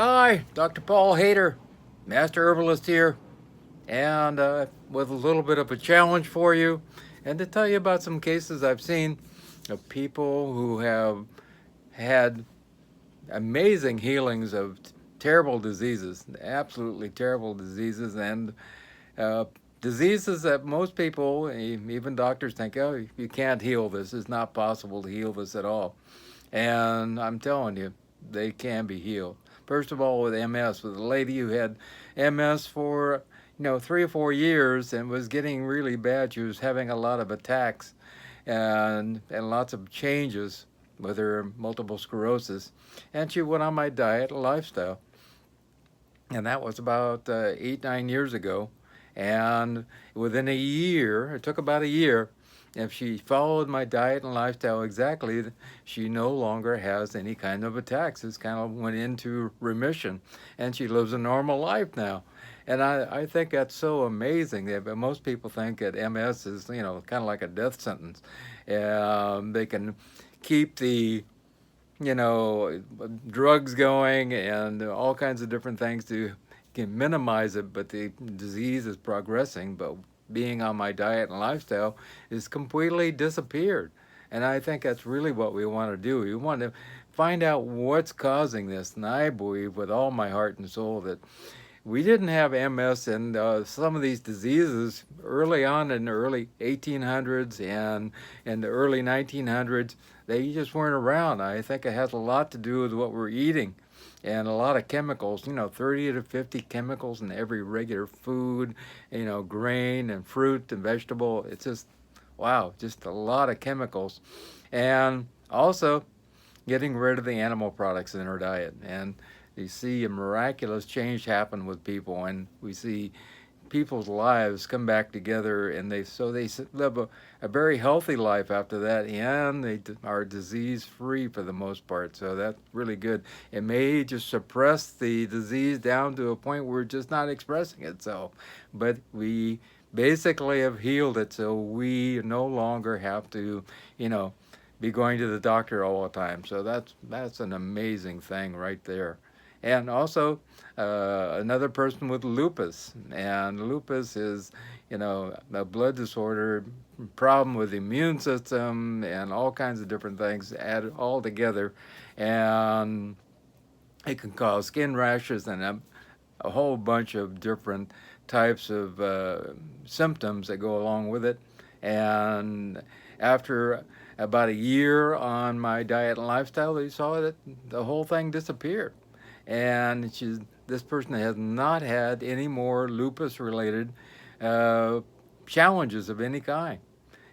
Hi, Dr. Paul Haider, Master Herbalist here, and with a little bit of a challenge for you, and to tell you about some cases I've seen of people who have had amazing healings of terrible diseases, absolutely terrible diseases, and uh, diseases that most people, even doctors, think, oh, you can't heal this. It's not possible to heal this at all. And I'm telling you, they can be healed. First of all, with MS, with a lady who had MS for 3 or 4 years and was getting really bad. She was having a lot of attacks and lots of changes with her multiple sclerosis. And she went on my diet and lifestyle. And that was about 8, 9 years ago. And within a year, it took about a year, if she followed my diet and lifestyle exactly, she no longer has any kind of attacks. It's kind of went into remission, and she lives a normal life now. And I think that's so amazing. But most people think that MS is, kind of like a death sentence. They can keep the drugs going and all kinds of different things to can minimize it, but the disease is progressing. But being on my diet and lifestyle is completely disappeared. And I think that's really what we want to do. We want to find out what's causing this. And I believe with all my heart and soul that we didn't have MS and some of these diseases early on in the early 1800s and in the early 1900s. They just weren't around. I think it has a lot to do with what we're eating and a lot of chemicals, 30 to 50 chemicals in every regular food, grain and fruit and vegetable. It's just, wow, just a lot of chemicals. And also getting rid of the animal products in our diet. And you see a miraculous change happen with people, and we see people's lives come back together, and they live a very healthy life after that, and they are disease free for the most part. So that's really good. It may just suppress the disease down to a point where it's just not expressing itself, but we basically have healed it, so we no longer have to, be going to the doctor all the time. So that's an amazing thing right there. And also another person with lupus, and lupus is, a blood disorder, problem with the immune system, and all kinds of different things added all together, and it can cause skin rashes and a whole bunch of different types of symptoms that go along with it. And after about a year on my diet and lifestyle, they saw that the whole thing disappeared. And this person has not had any more lupus related uh, challenges of any kind.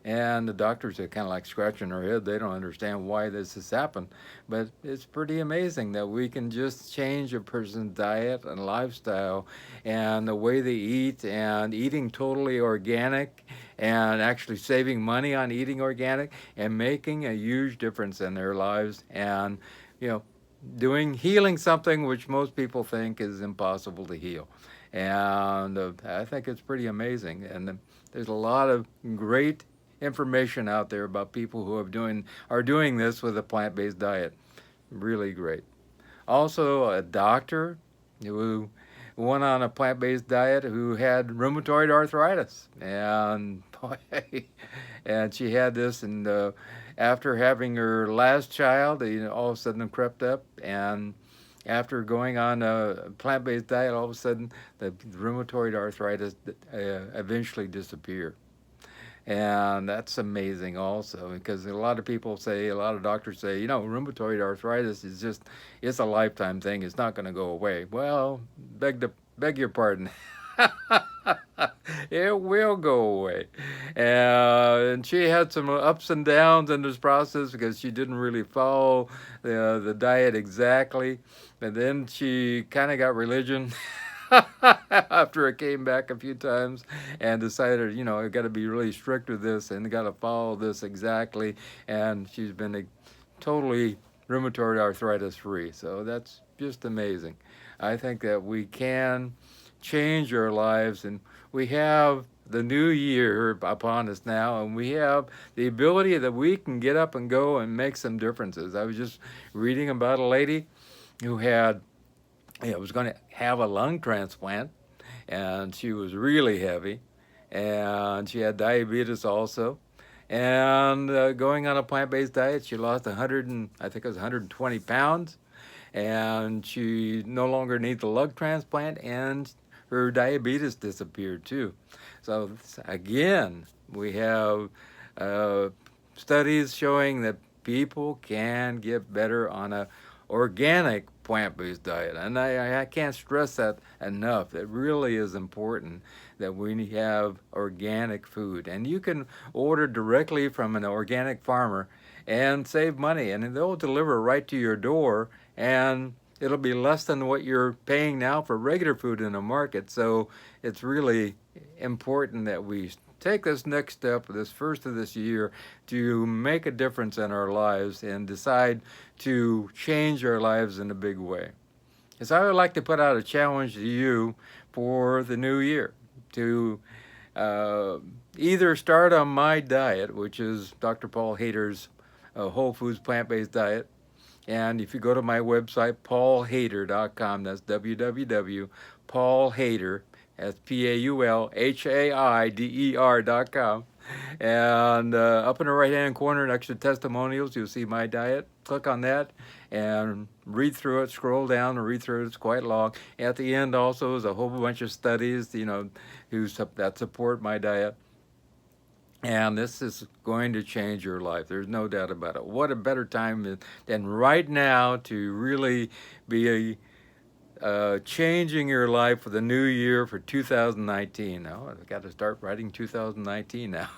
And the doctors are kind of like scratching their head. They don't understand why this has happened. But it's pretty amazing that we can just change a person's diet and lifestyle and the way they eat, and eating totally organic and actually saving money on eating organic and making a huge difference in their lives. And, you know, healing something which most people think is impossible to heal. And I think it's pretty amazing. And there's a lot of great information out there about people who are doing this with a plant-based diet. Really great. Also, a doctor who went on a plant-based diet who had rheumatoid arthritis, and boy, and she had this, and after having her last child, all of a sudden it crept up, and after going on a plant-based diet, all of a sudden the rheumatoid arthritis eventually disappeared. And that's amazing also, because a lot of people say, a lot of doctors say, rheumatoid arthritis it's a lifetime thing. It's not going to go away. Well, beg your pardon. It will go away. And she had some ups and downs in this process because she didn't really follow the diet exactly. And then she kind of got religion. After it came back a few times and decided, I got to be really strict with this and got to follow this exactly. And she's been totally rheumatoid arthritis free. So that's just amazing. I think that we can change our lives, and we have the new year upon us now, and we have the ability that we can get up and go and make some differences. I was just reading about a lady who had was going to have a lung transplant, and she was really heavy, and she had diabetes also. And going on a plant-based diet, she lost 100 and I think it was 120 pounds, and she no longer needs a lung transplant, and her diabetes disappeared too. So again, we have uh, studies showing that people can get better on a organic plant-based diet, and I can't stress that enough. It really is important that we have organic food, and you can order directly from an organic farmer and save money, and they'll deliver right to your door, and it'll be less than what you're paying now for regular food in the market. So it's really important that we take this next step, this first of this year, to make a difference in our lives and decide to change our lives in a big way. So I would like to put out a challenge to you for the new year to uh, either start on my diet, which is Dr. Paul Haider's whole foods plant-based diet. And if you go to my website, paulhaider.com, that's www.paulhaider, that's paulhaider.com. And up in the right-hand corner next to testimonials, you'll see my diet. Click on that and read through it, scroll down and read through it. It's quite long. At the end also is a whole bunch of studies, that support my diet. And this is going to change your life. There's no doubt about it. What a better time than right now to really be changing your life for the new year for 2019. Now, I've got to start writing 2019 now.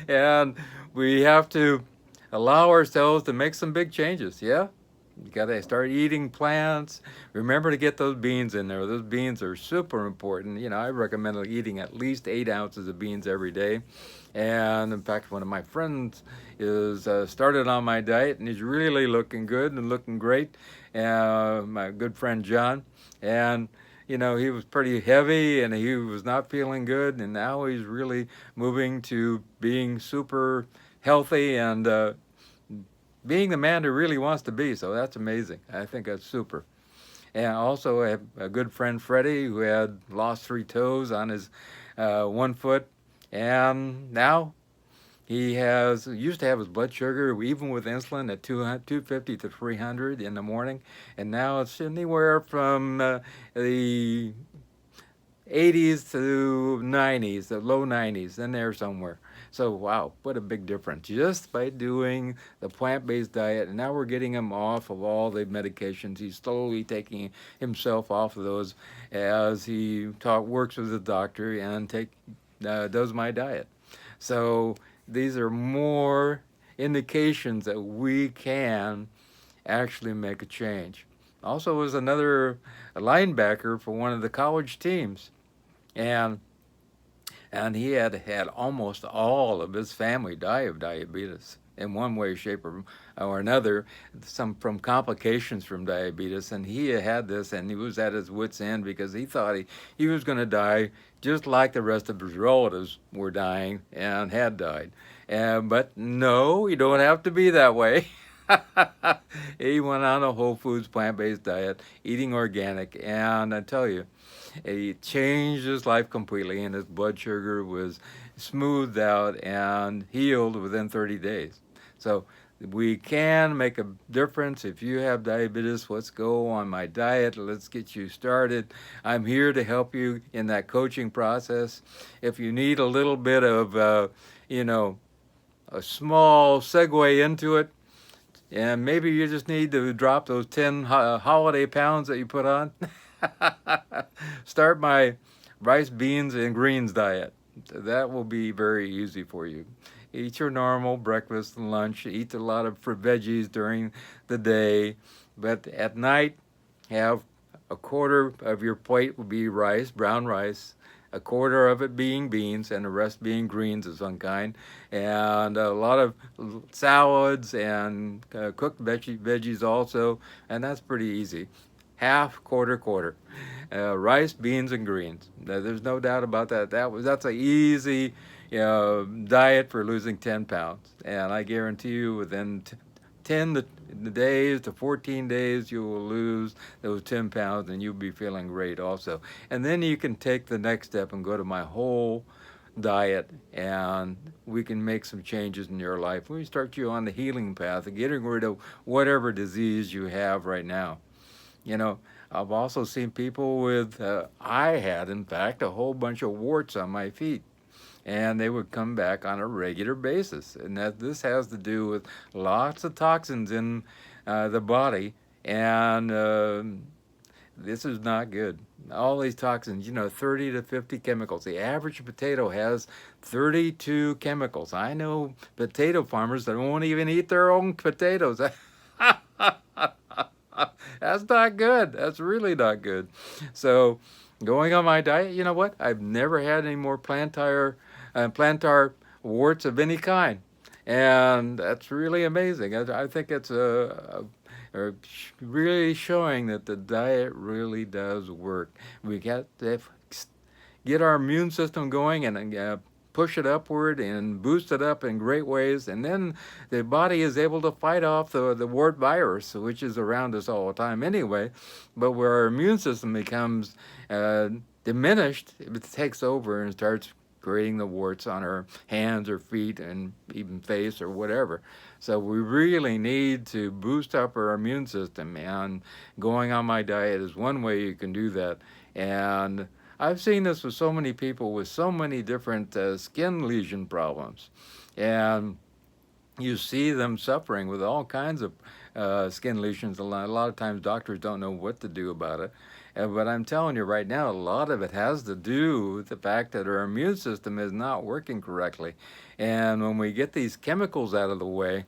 And we have to allow ourselves to make some big changes, yeah? You got to start eating plants. Remember to get those beans in there. Those beans are super important. I recommend eating at least 8 ounces of beans every day. And in fact, one of my friends is started on my diet, and he's really looking good and looking great. My good friend John. And he was pretty heavy and he was not feeling good, and now he's really moving to being super healthy and being the man who really wants to be. So that's amazing. I think that's super. And also I have a good friend, Freddie, who had lost 3 toes on his one foot. And now he used to have his blood sugar, even with insulin, at 250 to 300 in the morning. And now it's anywhere from the 80s to 90s, the low 90s, in there somewhere. So wow, what a big difference just by doing the plant-based diet. And now we're getting him off of all the medications. He's slowly taking himself off of those as he works with the doctor and does my diet. So these are more indications that we can actually make a change. Also was another linebacker for one of the college teams. And he had almost all of his family die of diabetes in one way, shape, or another, some from complications from diabetes. And he had this, and he was at his wit's end because he thought he was going to die just like the rest of his relatives were dying and had died. But no, you don't have to be that way. He went on a whole foods plant-based diet, eating organic, and I tell you, it changed his life completely, and his blood sugar was smoothed out and healed within 30 days. So we can make a difference. If you have diabetes, let's go on my diet. Let's get you started. I'm here to help you in that coaching process. If you need a little bit of, a small segue into it, and maybe you just need to drop those 10 holiday pounds that you put on. Start my rice, beans, and greens diet. That will be very easy for you. Eat your normal breakfast and lunch. Eat a lot of fruit veggies during the day. But at night, have a quarter of your plate will be rice, brown rice, a quarter of it being beans, and the rest being greens of some kind, and a lot of salads and cooked veggies also, and that's pretty easy. Half, quarter, rice, beans, and greens. There's no doubt about that. That's an easy diet for losing 10 pounds, and I guarantee you within days to 14 days, you will lose those 10 pounds and you'll be feeling great also. And then you can take the next step and go to my whole diet, and we can make some changes in your life. We start you on the healing path of getting rid of whatever disease you have right now. You know, I've also seen people with, I had in fact a whole bunch of warts on my feet, and they would come back on a regular basis. And that this has to do with lots of toxins in the body, and this is not good. All these toxins, 30 to 50 chemicals. The average potato has 32 chemicals. I know potato farmers that won't even eat their own potatoes. That's not good. That's really not good. So, going on my diet, you know what? I've never had any more plantar warts of any kind, and that's really amazing. I think it's really showing that the diet really does work. We got to get our immune system going and push it upward and boost it up in great ways, and then the body is able to fight off the wart virus, which is around us all the time anyway. But where our immune system becomes diminished, it takes over and starts creating the warts on our hands or feet and even face or whatever. So we really need to boost up our immune system, and going on my diet is one way you can do that. And I've seen this with so many people with so many different skin lesion problems, and you see them suffering with all kinds of skin lesions. A lot of times doctors don't know what to do about it. But I'm telling you right now, a lot of it has to do with the fact that our immune system is not working correctly. And when we get these chemicals out of the way,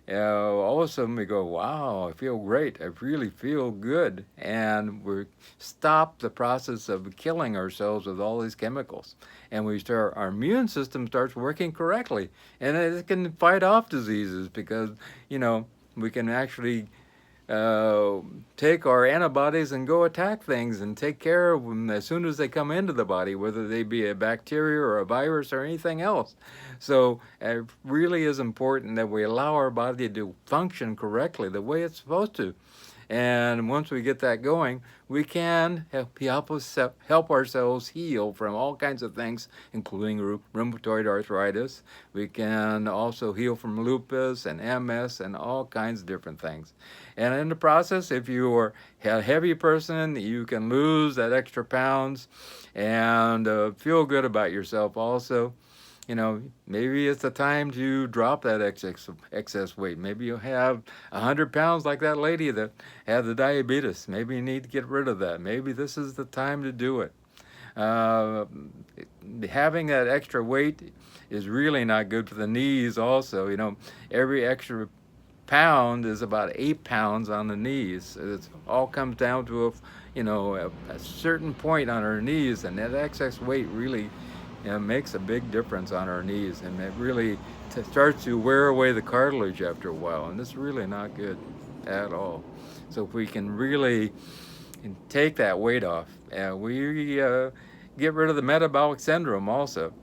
all of a sudden we go, wow, I feel great. I really feel good. And we stop the process of killing ourselves with all these chemicals. And our immune system starts working correctly. And it can fight off diseases because, we can actually take our antibodies and go attack things and take care of them as soon as they come into the body, whether they be a bacteria or a virus or anything else. So it really is important that we allow our body to function correctly the way it's supposed to. And once we get that going, we can help ourselves heal from all kinds of things, including rheumatoid arthritis. We can also heal from lupus and MS and all kinds of different things. And in the process, if you are a heavy person, you can lose that extra pounds and feel good about yourself also. Maybe it's the time to drop that excess weight. Maybe you have 100 pounds like that lady that had the diabetes. Maybe you need to get rid of that. Maybe this is the time to do it. Having that extra weight is really not good for the knees also. Every extra pound is about 8 pounds on the knees. It all comes down to a certain point on our knees, and that excess weight really makes a big difference on our knees, and it really starts to wear away the cartilage after a while, and it's really not good at all. So if we can really take that weight off, we get rid of the metabolic syndrome also,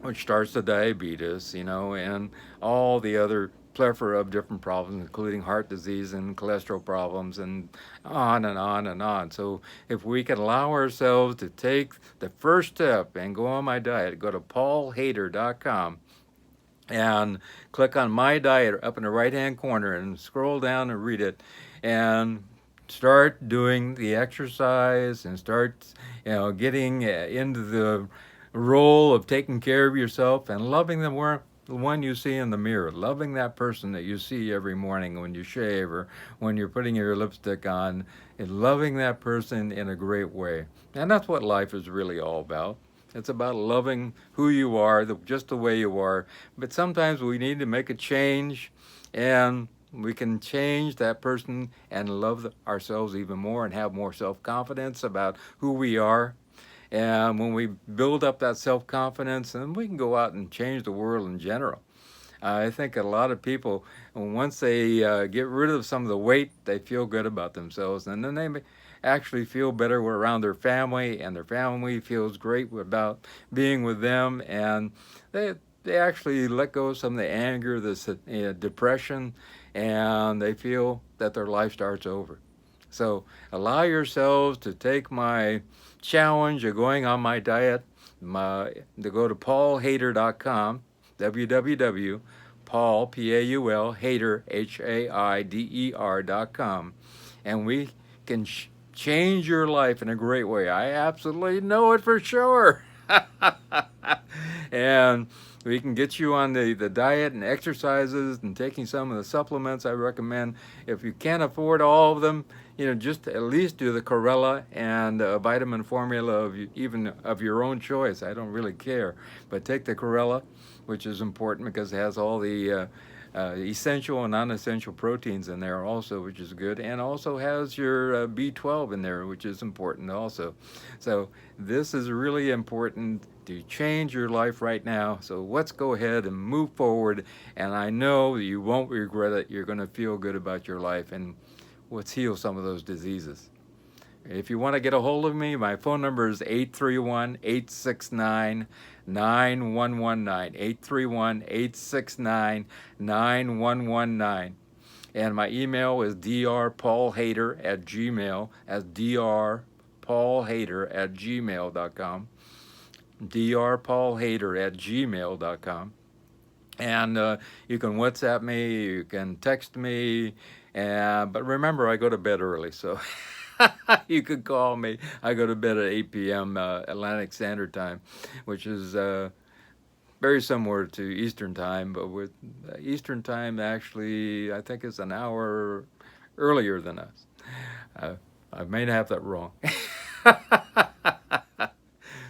which starts the diabetes, and all the other plethora of different problems, including heart disease and cholesterol problems, and on and on and on. So if we can allow ourselves to take the first step and go on my diet, go to paulhaider.com and click on my diet up in the right hand corner and scroll down and read it, and start doing the exercise and start getting into the role of taking care of yourself and loving the one you see in the mirror, loving that person that you see every morning when you shave or when you're putting your lipstick on, and loving that person in a great way. And that's what life is really all about. It's about loving who you are, just the way you are. But sometimes we need to make a change, and we can change that person and love ourselves even more and have more self-confidence about who we are. And when we build up that self-confidence, then we can go out and change the world in general. I think a lot of people, once they get rid of some of the weight, they feel good about themselves, and then they actually feel better around their family, and their family feels great about being with them, and they actually let go of some of the anger, the depression, and they feel that their life starts over. So allow yourselves to take my challenge of going on my diet, to go to paulhaider.com, www.paul, P-A-U-L, Haider, H-A-I-D-E-R.com, and we can change your life in a great way. I absolutely know it for sure. And we can get you on the diet and exercises and taking some of the supplements I recommend. If you can't afford all of them, just at least do the chlorella and a vitamin formula even of your own choice. I don't really care, but take the chlorella, which is important because it has all the essential and non-essential proteins in there also, which is good, and also has your B12 in there, which is important also. So this is really important to change your life right now. So let's go ahead and move forward, and I know that you won't regret it. You're going to feel good about your life, and let's heal some of those diseases. If you want to get a hold of me, my phone number is 831-869-9119, 831-869-9119. And my email is drpaulhaider@gmail, as drpaulhaider@gmail.com, drpaulhaider@gmail.com. And you can WhatsApp me, you can text me, but remember, I go to bed early, so you could call me. I go to bed at 8 p.m. Atlantic Standard Time, which is very similar to Eastern Time, but with Eastern Time actually, I think it's an hour earlier than us. I may have that wrong.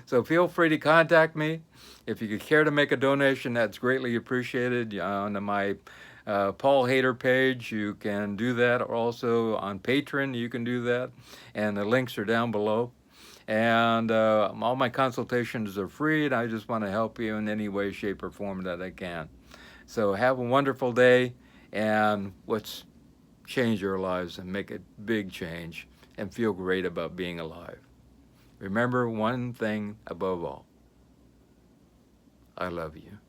So feel free to contact me. If you could care to make a donation, that's greatly appreciated. On my Paul Haider page, you can do that. Also on Patreon, you can do that. And the links are down below. And all my consultations are free, and I just want to help you in any way, shape, or form that I can. So have a wonderful day, and let's change our lives and make a big change and feel great about being alive. Remember one thing above all: I love you.